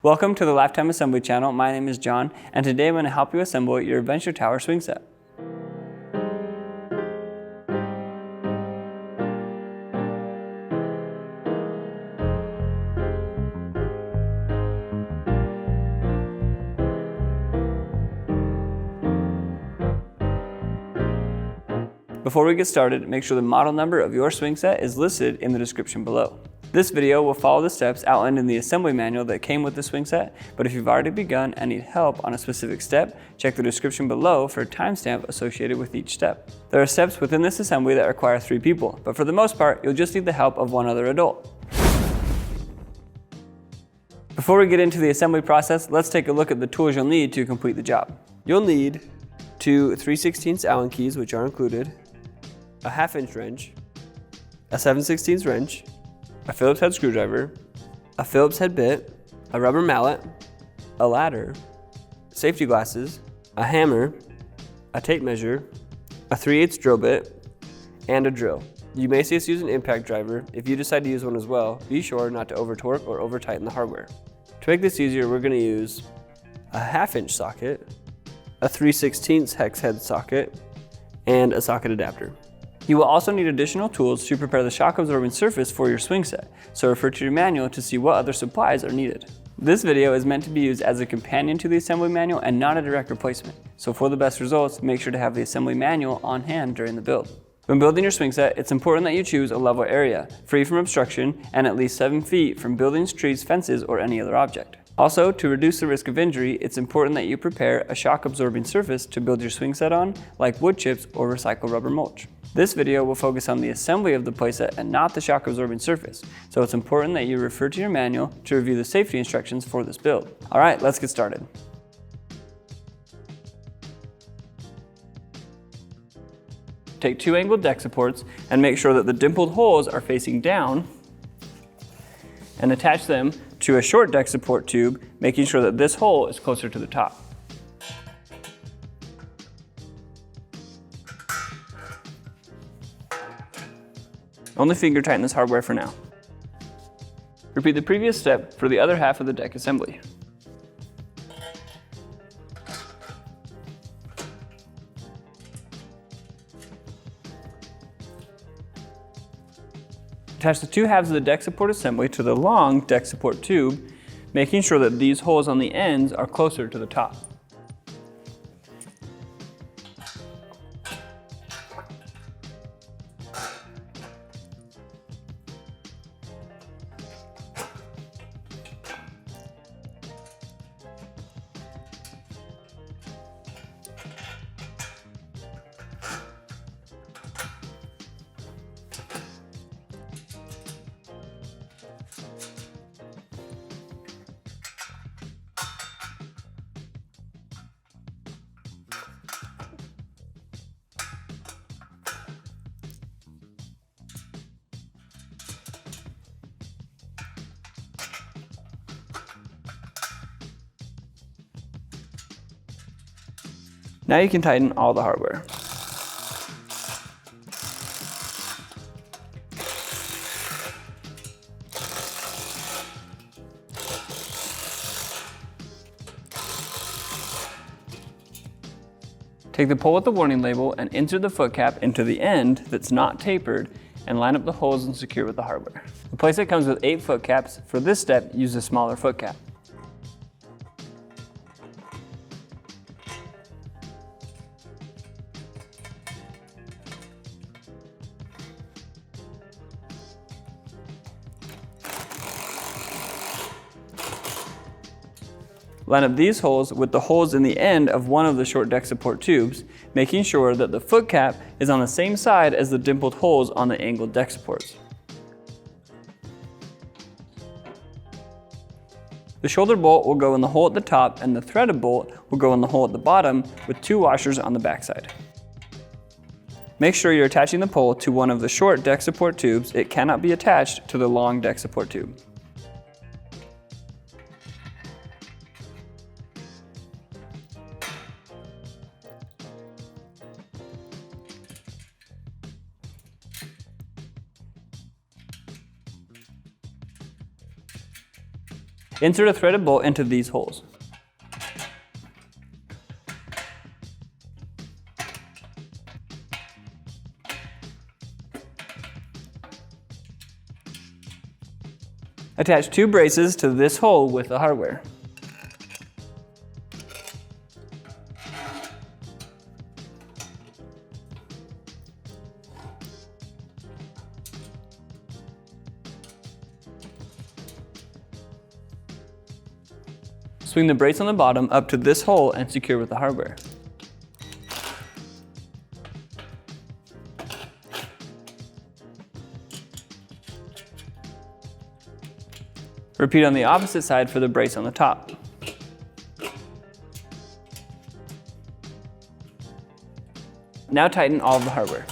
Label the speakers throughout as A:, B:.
A: Welcome to the Lifetime Assembly channel. My name is John, and today I'm going to help you assemble your Adventure Tower swing set. Before we get started, make sure the model number of your swing set is listed in the description below. This video will follow the steps outlined in the assembly manual that came with the swing set, but if you've already begun and need help on a specific step, check the description below for a timestamp associated with each step. There are steps within this assembly that require 3 people, but for the most part, you'll just need the help of one other adult. Before we get into the assembly process, let's take a look at the tools you'll need to complete the job. You'll need 2 3/16 Allen keys, which are included, a 1/2 inch wrench, a 7/16 wrench, a Phillips head screwdriver, a Phillips head bit, a rubber mallet, a ladder, safety glasses, a hammer, a tape measure, a 3/8 drill bit, and a drill. You may see us use an impact driver. If you decide to use one as well, be sure not to over torque or over tighten the hardware. To make this easier, we're going to use a 1/2 inch socket, a 3/16 hex head socket, and a socket adapter. You will also need additional tools to prepare the shock absorbing surface for your swing set, so refer to your manual to see what other supplies are needed. This video is meant to be used as a companion to the assembly manual and not a direct replacement, so for the best results, make sure to have the assembly manual on hand during the build. When building your swing set, it's important that you choose a level area, free from obstruction, and at least 7 feet from buildings, trees, fences, or any other object. Also, to reduce the risk of injury, it's important that you prepare a shock absorbing surface to build your swing set on, like wood chips or recycled rubber mulch. This video will focus on the assembly of the playset and not the shock absorbing surface, so it's important that you refer to your manual to review the safety instructions for this build. Alright, let's get started. Take 2 angled deck supports and make sure that the dimpled holes are facing down, and attach them to a short deck support tube, making sure that this hole is closer to the top. Only finger tighten this hardware for now. Repeat the previous step for the other half of the deck assembly. Attach the 2 halves of the deck support assembly to the long deck support tube, making sure that these holes on the ends are closer to the top. Now you can tighten all the hardware. Take the pole with the warning label and insert the foot cap into the end that's not tapered and line up the holes and secure with the hardware. The playset comes with 8 foot caps. For this step, use a smaller foot cap. Line up these holes with the holes in the end of one of the short deck support tubes, making sure that the foot cap is on the same side as the dimpled holes on the angled deck supports. The shoulder bolt will go in the hole at the top, and the threaded bolt will go in the hole at the bottom with 2 washers on the backside. Make sure you're attaching the pole to one of the short deck support tubes. It cannot be attached to the long deck support tube. Insert a threaded bolt into these holes. Attach 2 braces to this hole with the hardware. Swing the brace on the bottom up to this hole and secure with the hardware. Repeat on the opposite side for the brace on the top. Now tighten all of the hardware.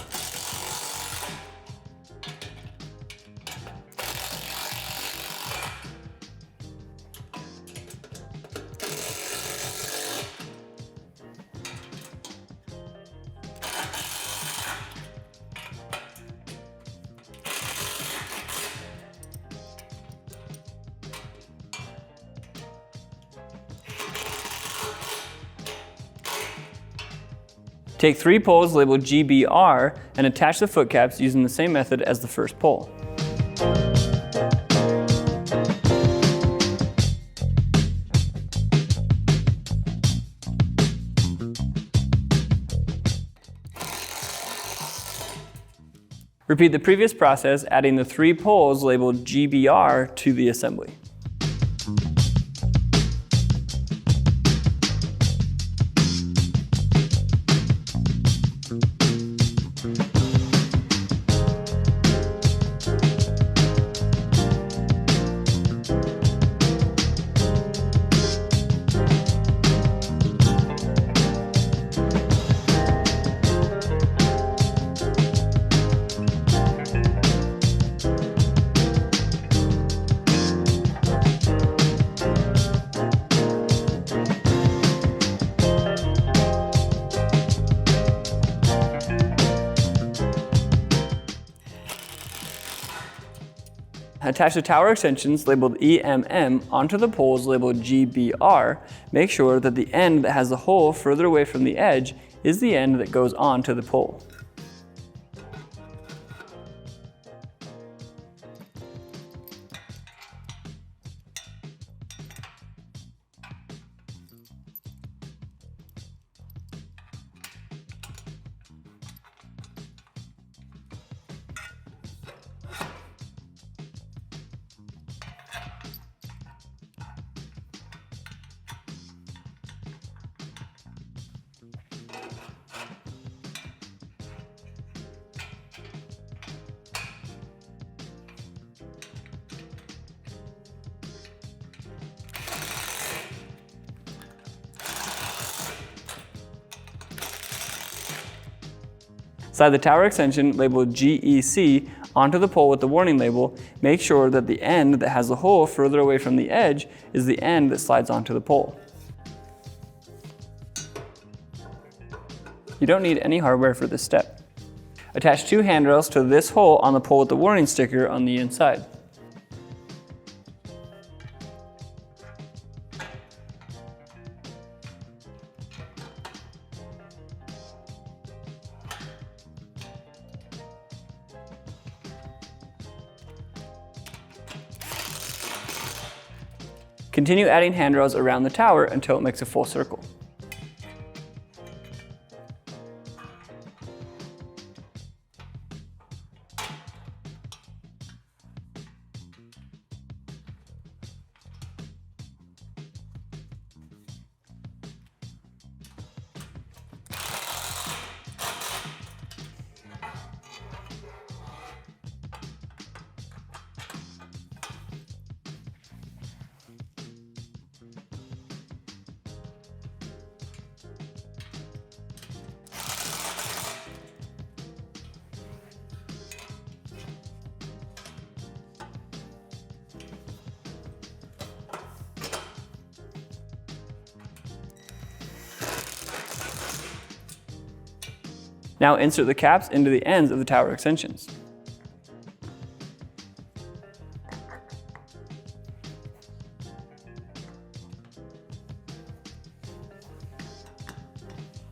A: Take 3 poles labeled GBR and attach the foot caps using the same method as the first pole. Repeat the previous process, adding the 3 poles labeled GBR to the assembly. Attach the tower extensions labeled EMM onto the poles labeled GBR. Make sure that the end that has the hole further away from the edge is the end that goes onto the pole. Slide the tower extension labeled GEC onto the pole with the warning label. Make sure that the end that has the hole further away from the edge is the end that slides onto the pole. You don't need any hardware for this step. Attach 2 handrails to this hole on the pole with the warning sticker on the inside. Continue adding handrails around the tower until it makes a full circle. Now insert the caps into the ends of the tower extensions.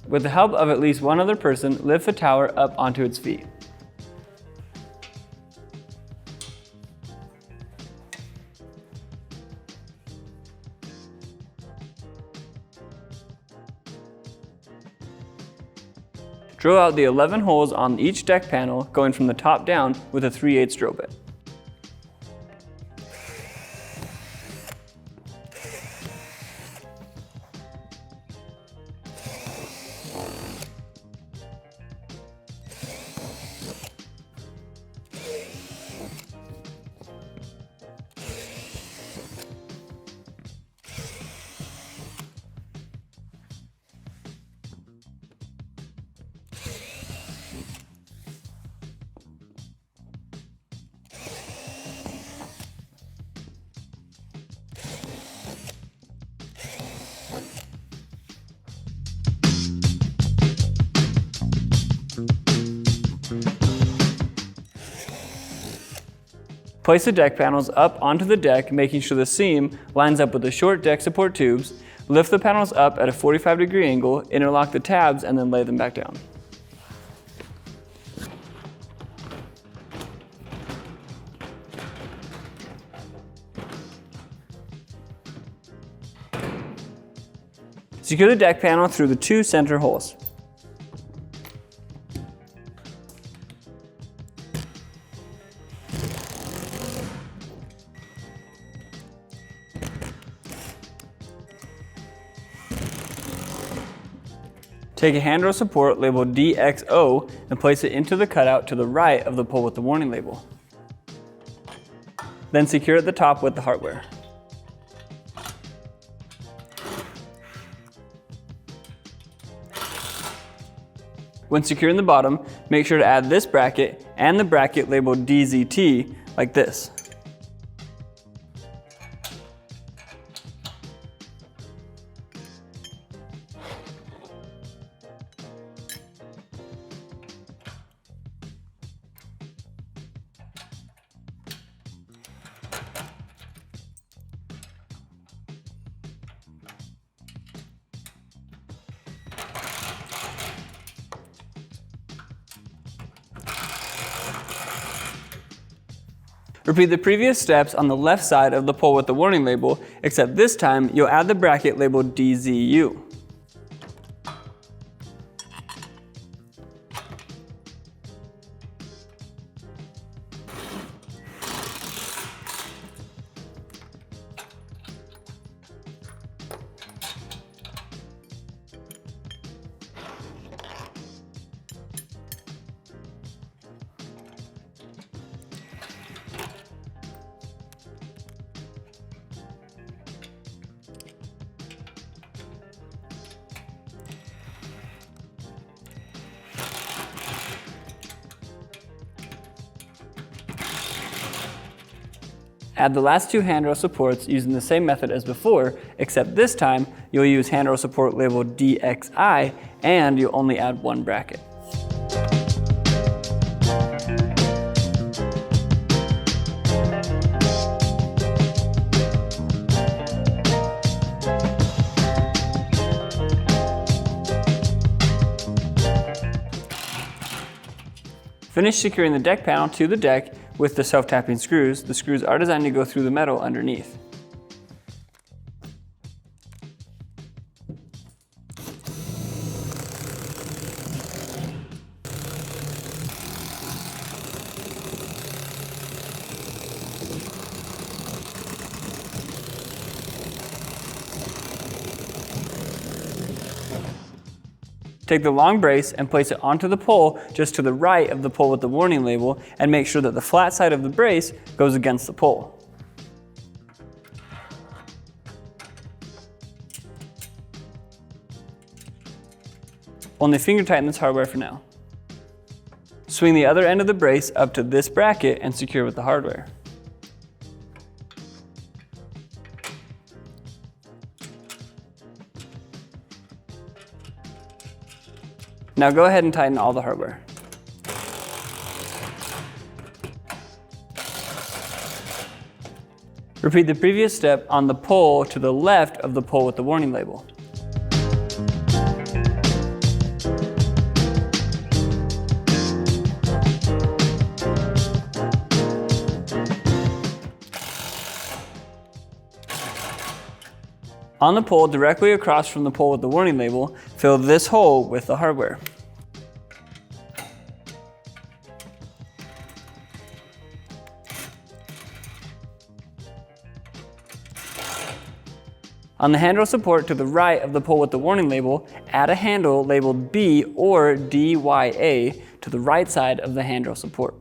A: With the help of at least one other person, lift the tower up onto its feet. Drill out the 11 holes on each deck panel, going from the top down with a 3/8 drill bit. Place the deck panels up onto the deck, making sure the seam lines up with the short deck support tubes. Lift the panels up at a 45-degree angle, interlock the tabs, and then lay them back down. Secure the deck panel through the 2 center holes. Take a handrail support labeled DXO and place it into the cutout to the right of the pole with the warning label. Then secure at the top with the hardware. When securing the bottom, make sure to add this bracket and the bracket labeled DZT like this. Repeat the previous steps on the left side of the pole with the warning label, except this time you'll add the bracket labeled DZU. Add the last 2 handrail supports using the same method as before, except this time you'll use handrail support labeled DXI and you'll only add 1 bracket. Finish securing the deck panel to the deck with the self-tapping screws. The screws are designed to go through the metal underneath. Take the long brace and place it onto the pole just to the right of the pole with the warning label, and make sure that the flat side of the brace goes against the pole. Only finger tighten this hardware for now. Swing the other end of the brace up to this bracket and secure with the hardware. Now go ahead and tighten all the hardware. Repeat the previous step on the pole to the left of the pole with the warning label. On the pole directly across from the pole with the warning label, fill this hole with the hardware. On the handrail support to the right of the pole with the warning label, add a handle labeled B or DYA to the right side of the handrail support.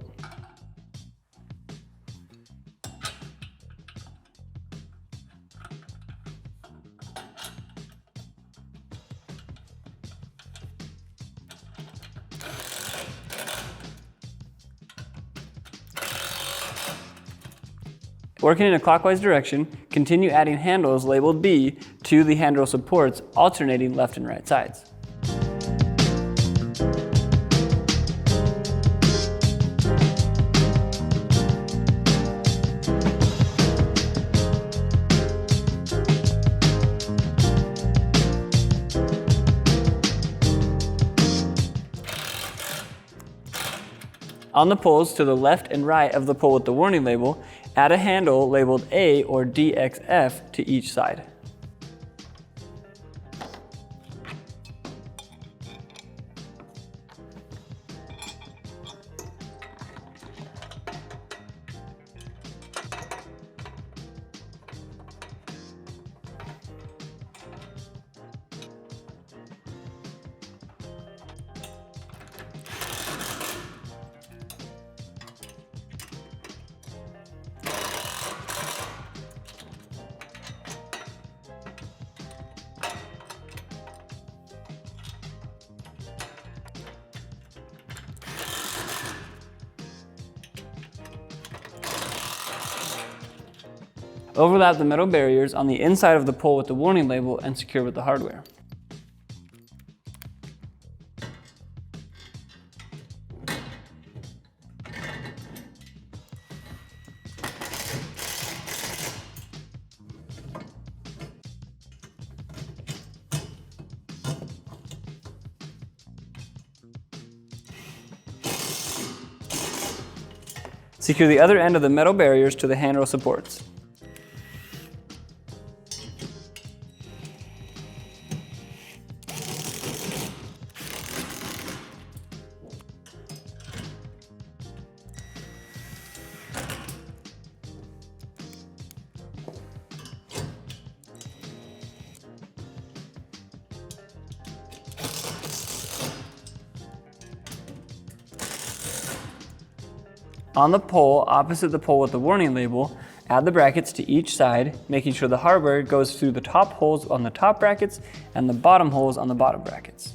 A: Working in a clockwise direction, continue adding handles labeled B to the handrail supports, alternating left and right sides. On the poles to the left and right of the pole with the warning label, add a handle labeled A or DXF to each side. Overlap the metal barriers on the inside of the pole with the warning label and secure with the hardware. Secure the other end of the metal barriers to the handrail supports. On the pole opposite the pole with the warning label, add the brackets to each side, making sure the hardware goes through the top holes on the top brackets and the bottom holes on the bottom brackets.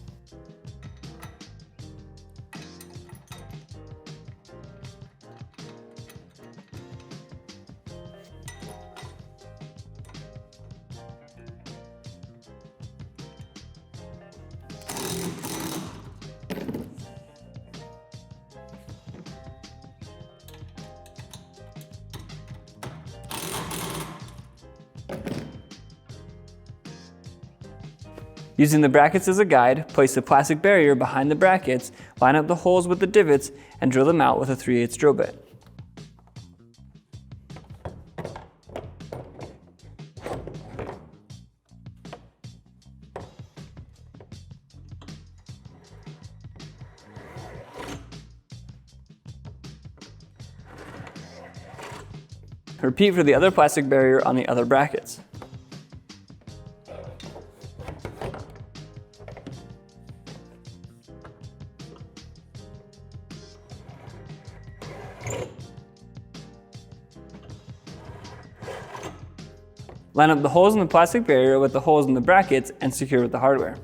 A: Using the brackets as a guide, place the plastic barrier behind the brackets, line up the holes with the divots, and drill them out with a 3/8 drill bit. Repeat for the other plastic barrier on the other brackets. Line up the holes in the plastic barrier with the holes in the brackets and secure with the hardware.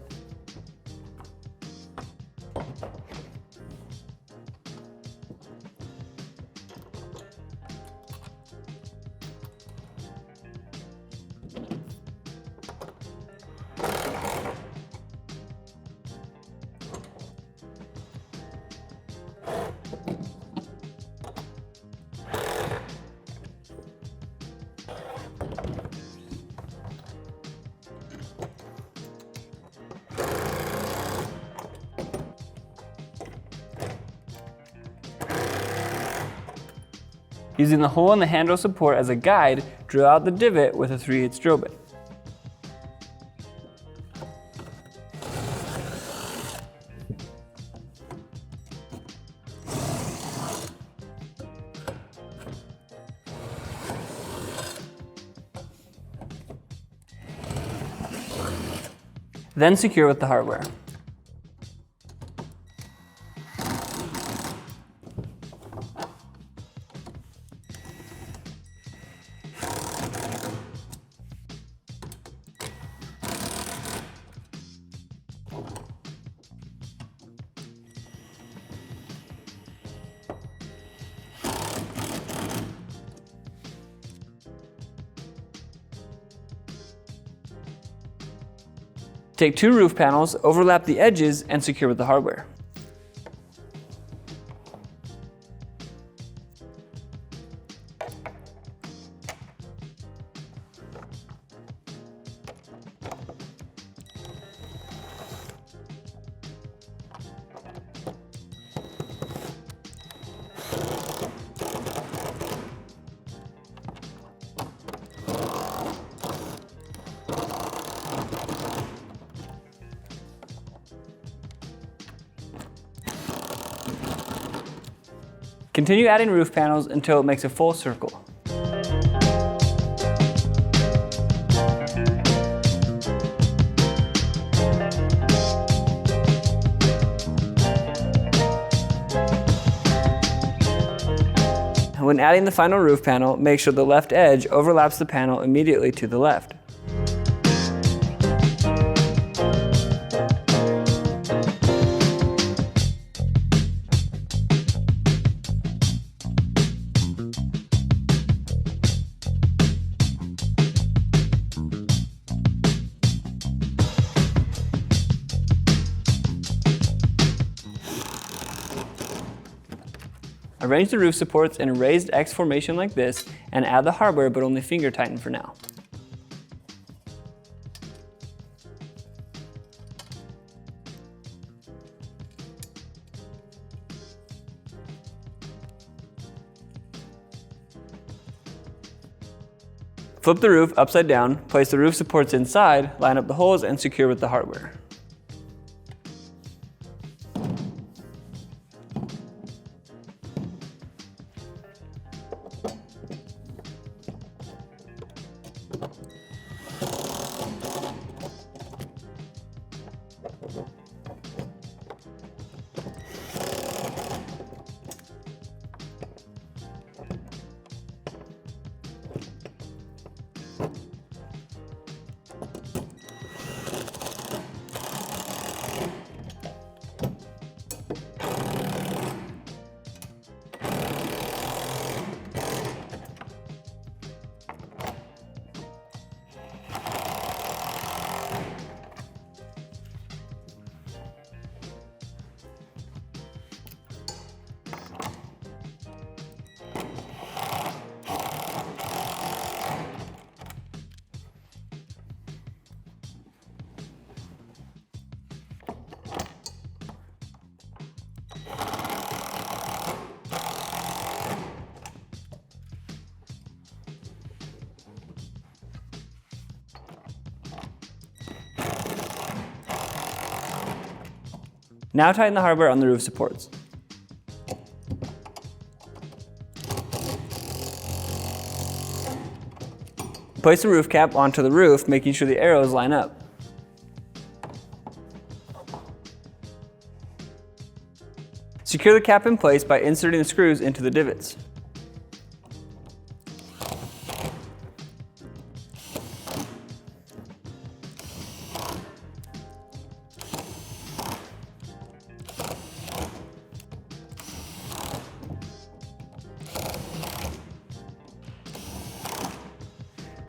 A: Using the hole in the handrail support as a guide, drill out the divot with a 3/8 drill bit. Then secure with the hardware. Take 2 roof panels, overlap the edges, and secure with the hardware. Continue adding roof panels until it makes a full circle. When adding the final roof panel, make sure the left edge overlaps the panel immediately to the left. Arrange the roof supports in a raised X formation like this and add the hardware, but only finger tighten for now. Flip the roof upside down, place the roof supports inside, line up the holes, and secure with the hardware. Now tighten the hardware on the roof supports. Place the roof cap onto the roof, making sure the arrows line up. Secure the cap in place by inserting the screws into the divots.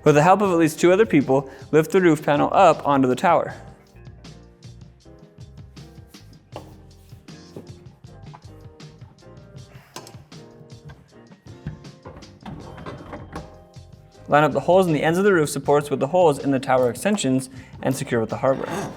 A: With the help of at least 2 other people, lift the roof panel up onto the tower. Line up the holes in the ends of the roof supports with the holes in the tower extensions and secure with the hardware.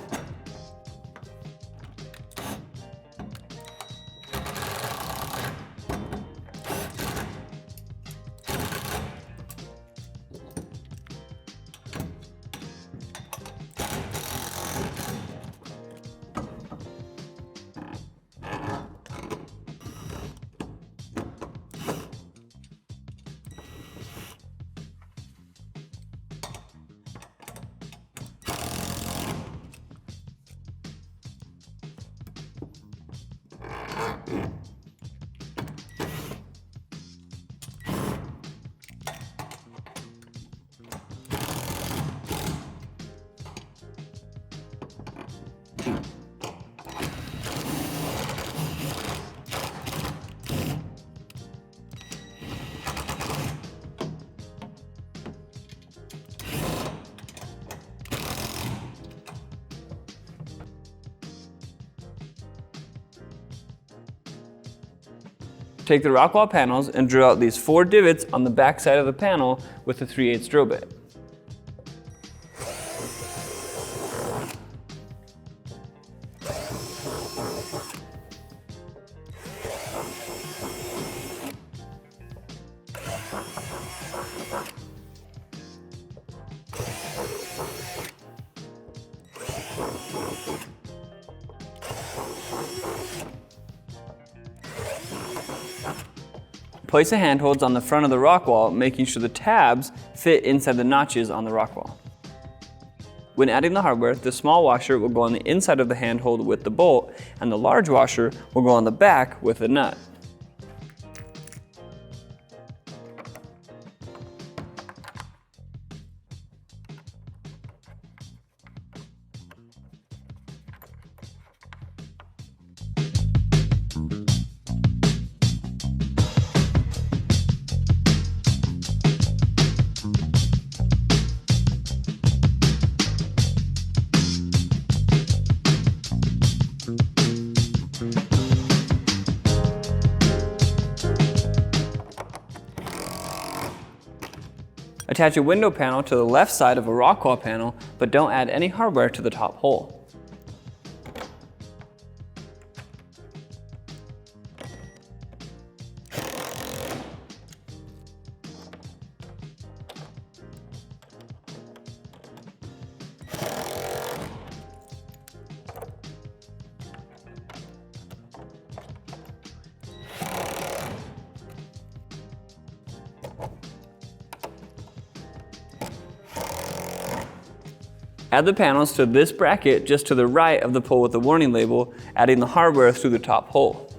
A: Take the rock wall panels and drill out these 4 divots on the back side of the panel with a 3/8 drill bit. Place the handholds on the front of the rock wall, making sure the tabs fit inside the notches on the rock wall. When adding the hardware, the small washer will go on the inside of the handhold with the bolt, and the large washer will go on the back with the nut. Attach a window panel to the left side of a rock wall panel, but don't add any hardware to the top hole. Add the panels to this bracket just to the right of the pole with the warning label, adding the hardware through the top hole.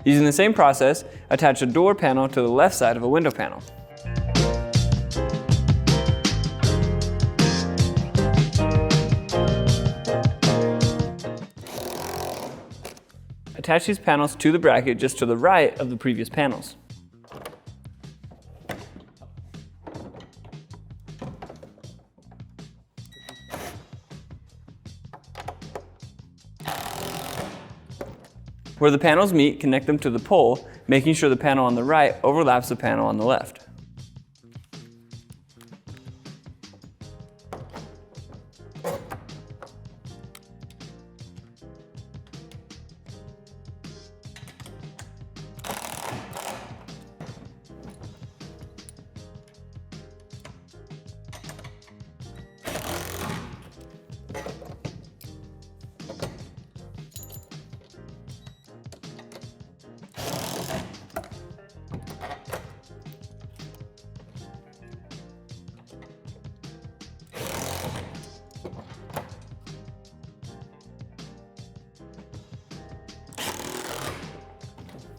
A: Using the same process, attach a door panel to the left side of a window panel. Attach these panels to the bracket just to the right of the previous panels. Where the panels meet, connect them to the pole, making sure the panel on the right overlaps the panel on the left.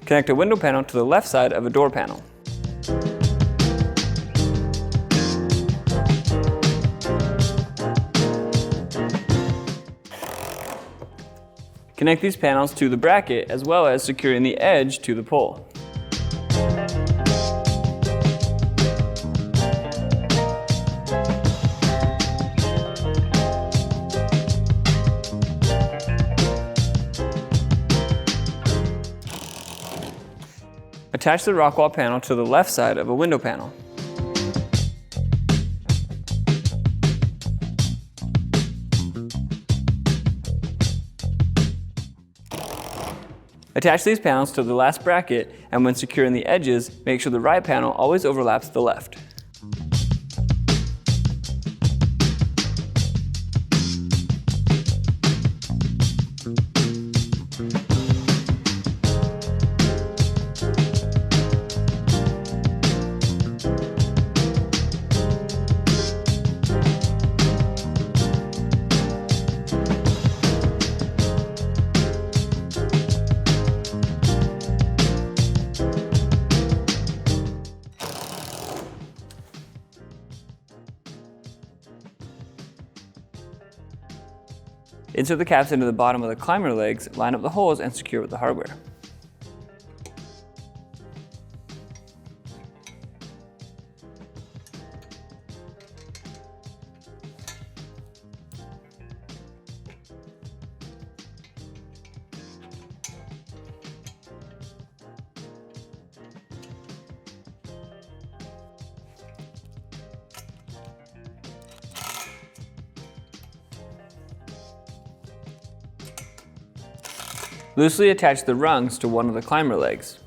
A: Connect a window panel to the left side of a door panel. Connect these panels to the bracket as well as securing the edge to the pole. Attach the rock wall panel to the left side of a window panel. Attach these panels to the last bracket, and when securing the edges, make sure the right panel always overlaps the left. Insert the caps into the bottom of the climber legs, line up the holes, and secure with the hardware. Loosely attach the rungs to one of the climber legs.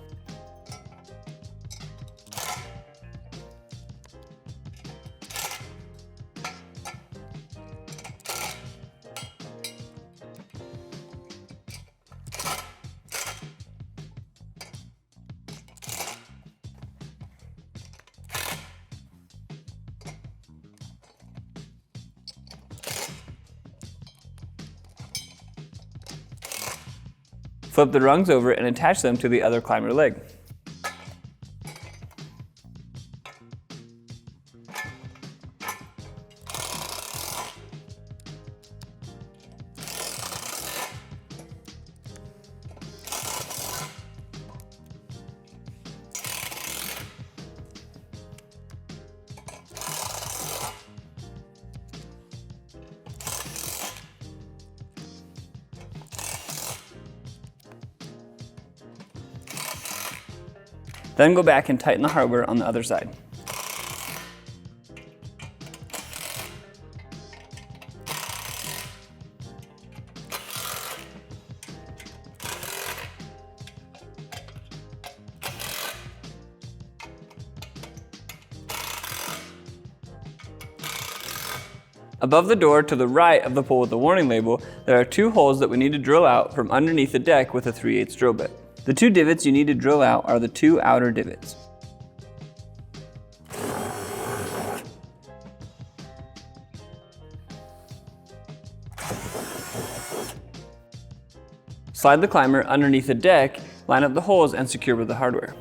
A: Flip the rungs over and attach them to the other climber leg. Then go back and tighten the hardware on the other side. Above the door to the right of the pole with the warning label, there are two holes that we need to drill out from underneath the deck with a 3/8 drill bit. The two divots you need to drill out are the two outer divots. Slide the climber underneath the deck, line up the holes, and secure with the hardware.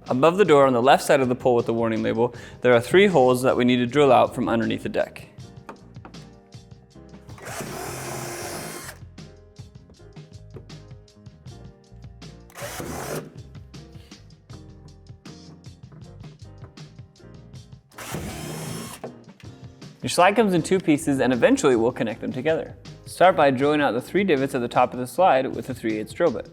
A: Above the door on the left side of the pole with the warning label, there are 3 holes that we need to drill out from underneath the deck. Your slide comes in 2 pieces and eventually we'll connect them together. Start by drilling out the 3 divots at the top of the slide with a 3/8 drill bit.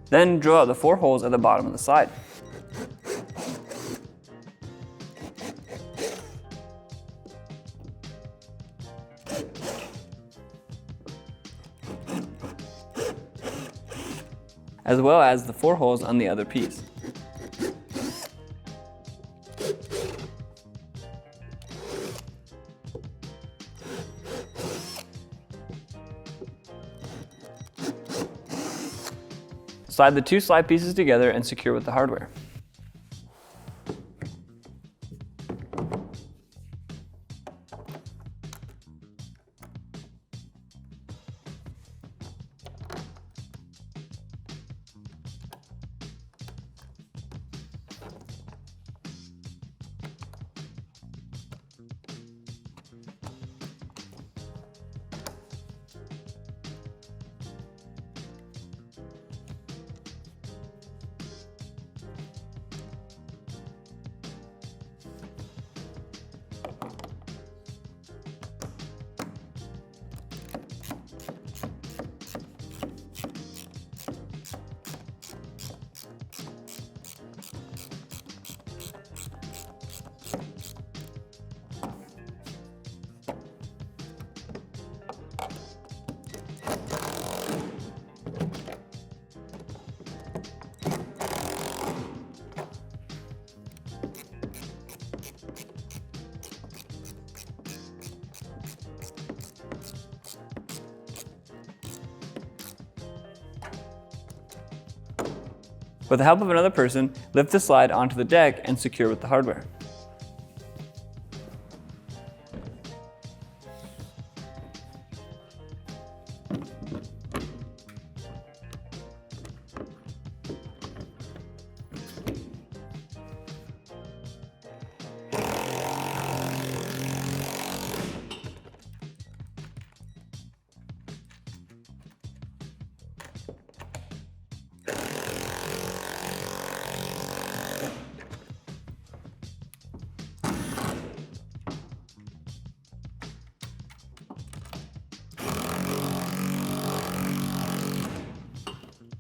A: Then drill out the 4 holes at the bottom of the slide. As well as the 4 holes on the other piece. Slide the 2 slide pieces together and secure with the hardware. With the help of another person, lift the slide onto the deck and secure with the hardware.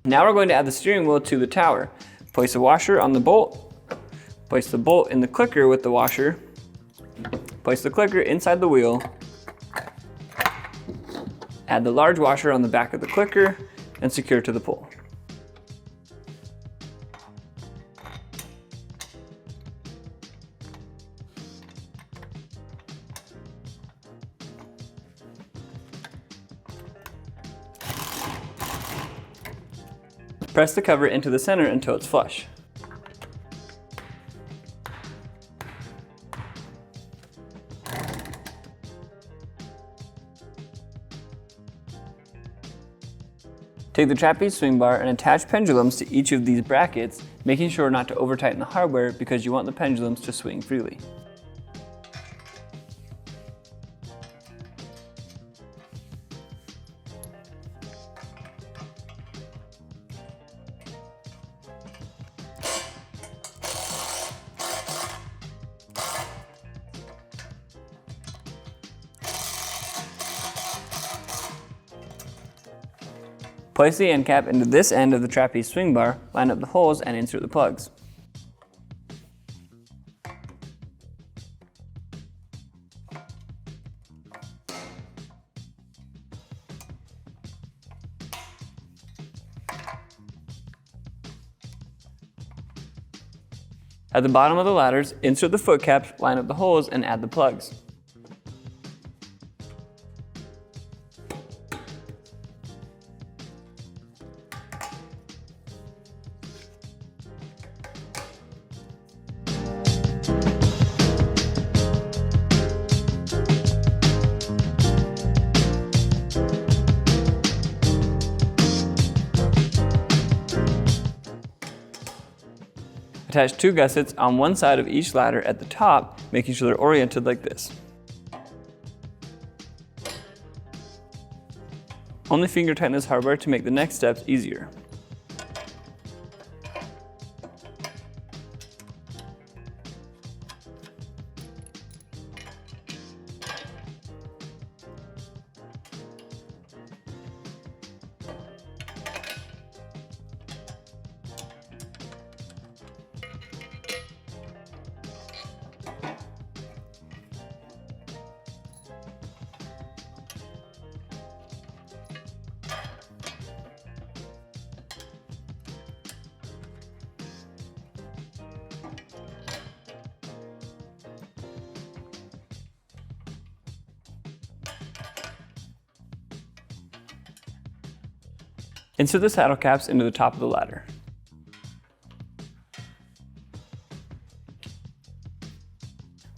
A: Now we're going to add the steering wheel to the tower. Place a washer on the bolt, place the bolt in the clicker with the washer, place the clicker inside the wheel, add the large washer on the back of the clicker, and secure to the pole. Press the cover into the center until it's flush. Take the trapeze swing bar and attach pendulums to each of these brackets, making sure not to over-tighten the hardware because you want the pendulums to swing freely. Place the end cap into this end of the trapeze swing bar, line up the holes, and insert the plugs. At the bottom of the ladders, insert the foot caps, line up the holes, and add the plugs. Attach two gussets on one side of each ladder at the top, making sure they're oriented like this. Only finger tighten this hardware to make the next steps easier. Insert the saddle caps into the top of the ladder.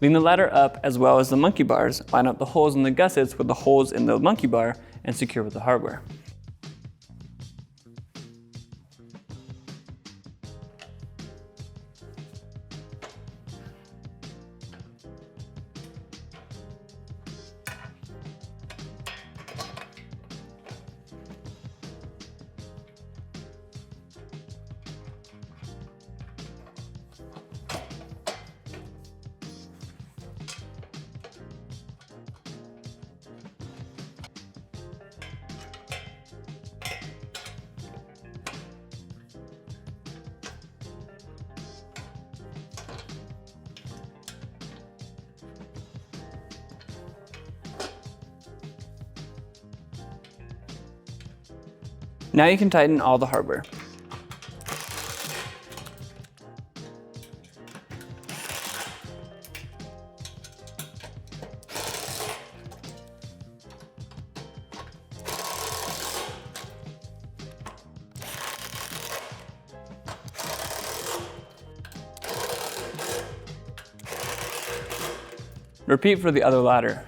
A: Lean the ladder up as well as the monkey bars, line up the holes in the gussets with the holes in the monkey bar, and secure with the hardware. Now you can tighten all the hardware. Repeat for the other ladder.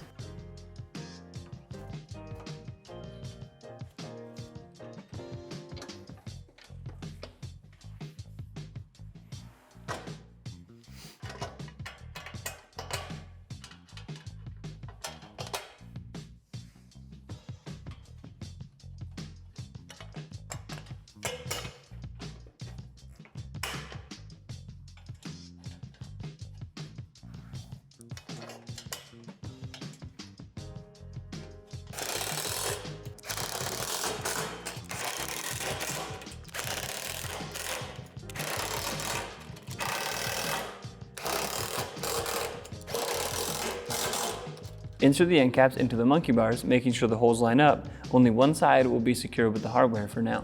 A: Insert the end caps into the monkey bars, making sure the holes line up. Only one side will be secured with the hardware for now.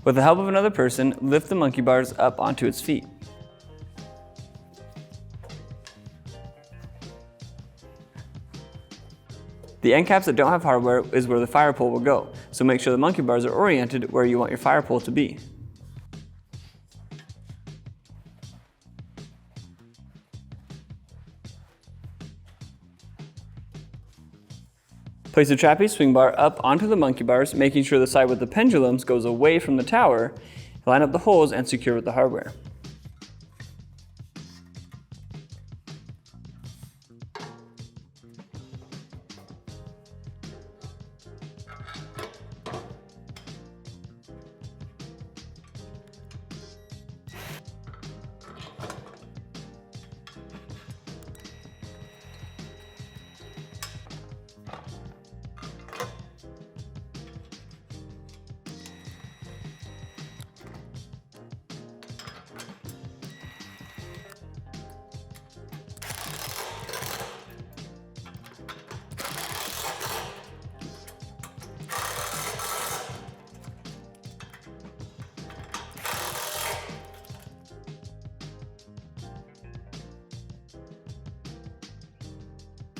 A: With the help of another person, lift the monkey bars up onto its feet. The end caps that don't have hardware is where the fire pole will go, so make sure the monkey bars are oriented where you want your fire pole to be. Place the trapeze swing bar up onto the monkey bars, making sure the side with the pendulums goes away from the tower. Line up the holes and secure with the hardware.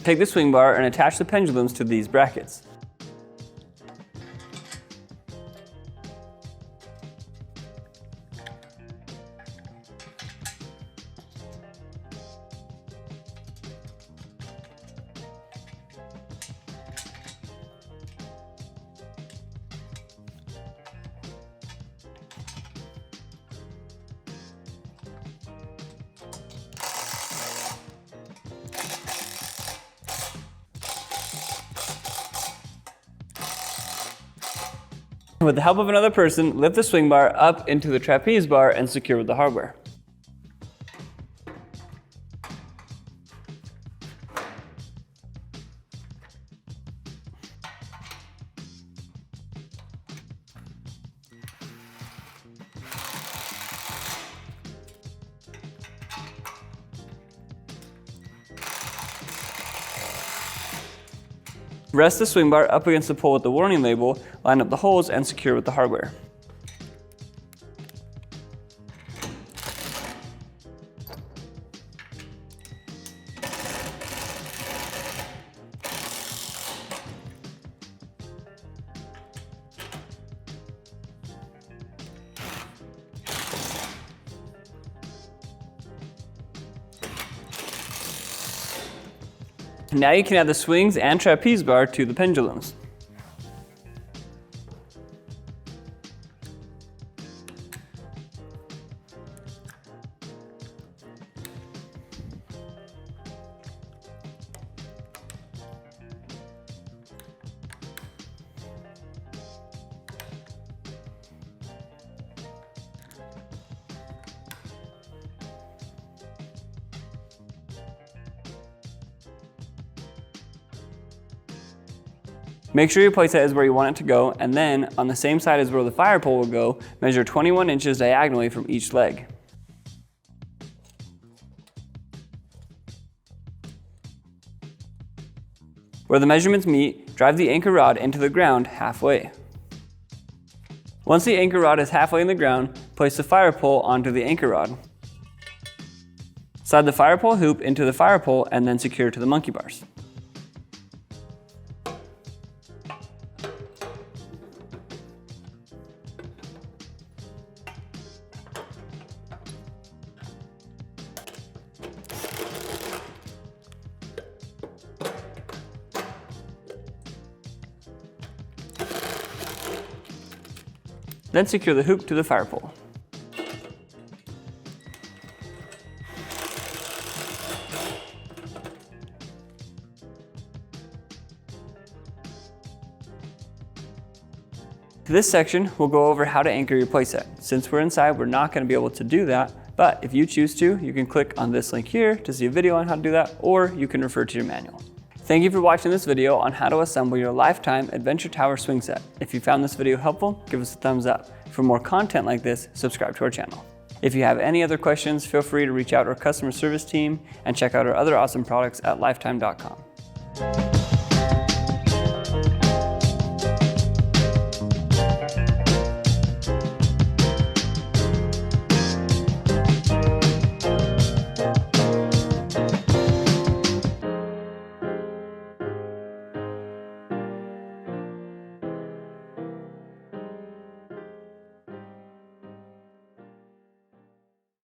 A: Take the swing bar and attach the pendulums to these brackets. With the help of another person, lift the swing bar up into the trapeze bar and secure with the hardware. Rest the swing bar up against the pole with the warning label, line up the holes, and secure with the hardware. Now you can add the swings and trapeze bar to the pendulums. Make sure your playset is where you want it to go, and then on the same side as where the fire pole will go, measure 21 inches diagonally from each leg. Where the measurements meet, drive the anchor rod into the ground halfway. Once the anchor rod is halfway in the ground, place the fire pole onto the anchor rod. Slide the fire pole hoop into the fire pole and then secure to the monkey bars. Then secure the hoop to the fire pole. For this section, we'll go over how to anchor your playset. Since we're inside, we're not going to be able to do that, but if you choose to, you can click on this link here to see a video on how to do that, or you can refer to your manual. Thank you for watching this video on how to assemble your Lifetime Adventure Tower swing set. If you found this video helpful, give us a thumbs up. For more content like this, subscribe to our channel. If you have any other questions, feel free to reach out to our customer service team and check out our other awesome products at lifetime.com.